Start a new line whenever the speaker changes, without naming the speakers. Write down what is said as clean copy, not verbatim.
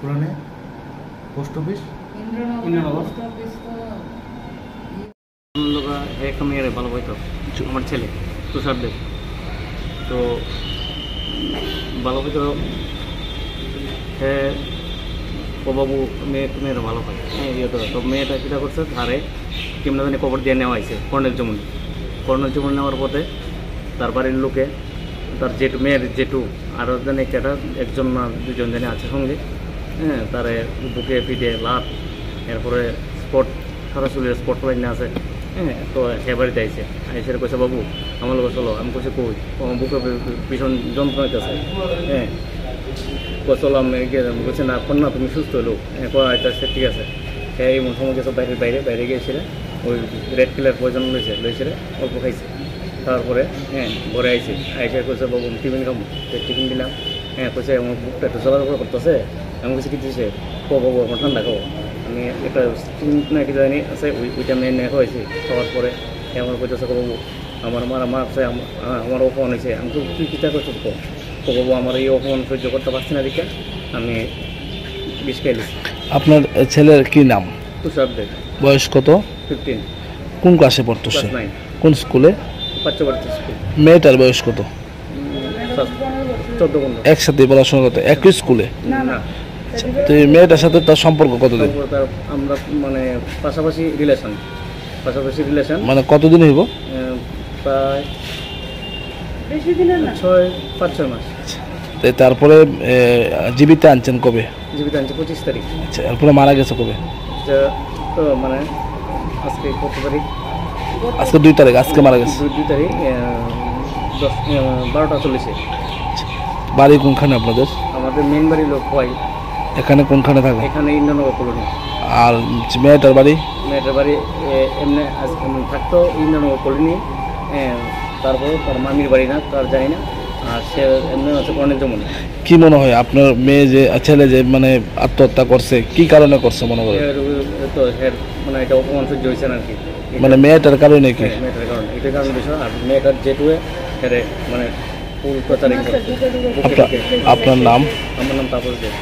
পুরানে post office
একটা মেয়ের ভালো হইতো আমার ছেলে তুষার দেব। তো ভালো হইতো হ্যাঁ ও বাবু মেয়ের ভালো হয় হ্যাঁ ইয়ে তো। তো মেয়েটা কীটা করছে ধারে কেমন জানি কবর দিয়ে নেওয়া হয়েছে কর্ণের জমন নেওয়ার পথে তার বাড়ির লোকে তার জেঠু মেয়ের জেঠু আরও জানি কেটা একজন না দুজন জানি আছে সঙ্গে হ্যাঁ তারে বুকে পিঠে লাভ এরপরে স্পট সারা চুলের স্পট লাইনে আছে হ্যাঁ। তো সে বাড়িতে আইসে আইসে কইছে বাবু আমার লোক চলো আমি কইছে কই আমার বুকে ভীষণ যন্ত্রণা হইতেছে হ্যাঁ চলো আমি বলছি না এখন না তুমি সুস্থ হলো হ্যাঁ আচ্ছা ঠিক আছে। হ্যাঁ এমন সময় গেছে বাইরে গিয়েছিল ওই রেড কিলার পয়জন লইছে অল্প খাইছে। তারপরে হ্যাঁ ঘরে আইসি কইছে বাবু টিফিন খাবো টিফিন দিলাম হ্যাঁ কইছে আমার বুকটা একটু চলাচল করতেছে আমি কইছি কি দিয়েছে বাবু আমার ঠান্ডা খাবো আমি একটা নাকি জানি আছে ওইটা আমি নেওয়া হয়েছি খাওয়ার পরে আমার কইতেছে বাবু আমার মারছে আমার অপমান হয়েছে আমি তো তুই চিন্তা করছো তো বাবু আমার এই অপমান সহ্য করতে পারছি না দিকে আমি বিষ খাইলি।
আপনার ছেলের কি নাম?
তুষার দেব।
বয়স কত?
15।
কোন ক্লাসে পড়তো সে?
9।
কোন স্কুলে?
বাচ্চাবাড়িতে স্কুল।
মেয়েটার বয়স কত?
14-15।
একসাথে পড়াশোনা করতো একই স্কুলে?
না।
তো এই মেয়েটার সাথে তার সম্পর্ক কতদিন?
আমরা মানে পাশাপাশি রিলেশন
মানে কতদিন হইব?
প্রায় বেশি দিনের না 5-6 মাস।
তারপরে জীবিত আনছেন কবে?
জীবিত আনছে 25 তারিখ।
আচ্ছা এরপরে মারা গেছে কবে?
তো মানে আজকে কত তারিখ?
আজকে 2 তারিখ। আজকে মারা গেছে
2 তারিখ 12:40।
বাড়ি কোনখানে আপনাদের?
আমাদের মেন বাড়ি লোক হয়
এখানে কোনখানে থাকে?
এখানে ইন্দ্রনগর কলোনি।
আর মেয়েটার বাড়ি?
মেয়েটার বাড়ি এমনি থাকতো ইন্দ্রনগর কলোনি। তারপর তার মামির বাড়ি না তার জানি না। আর সে এমনি হচ্ছে কর্ণের জমনি।
কি মনে হয় আপনার মেয়ে যে ছেলে যে মানে আত্মহত্যা করছে কি কারণে করছে মনে করে?
তো মানে এটা অপমান সহ্য হয়েছে না আর কি।
মানে মেয়েটার কারণে কি?
মেয়েটার কারণে এটার কারণ বিষয়। আর মেয়েটার যেটুয়ে মানে ফুল প্রচারিত।
আপনার নাম?
আমার নাম তাপস দেব।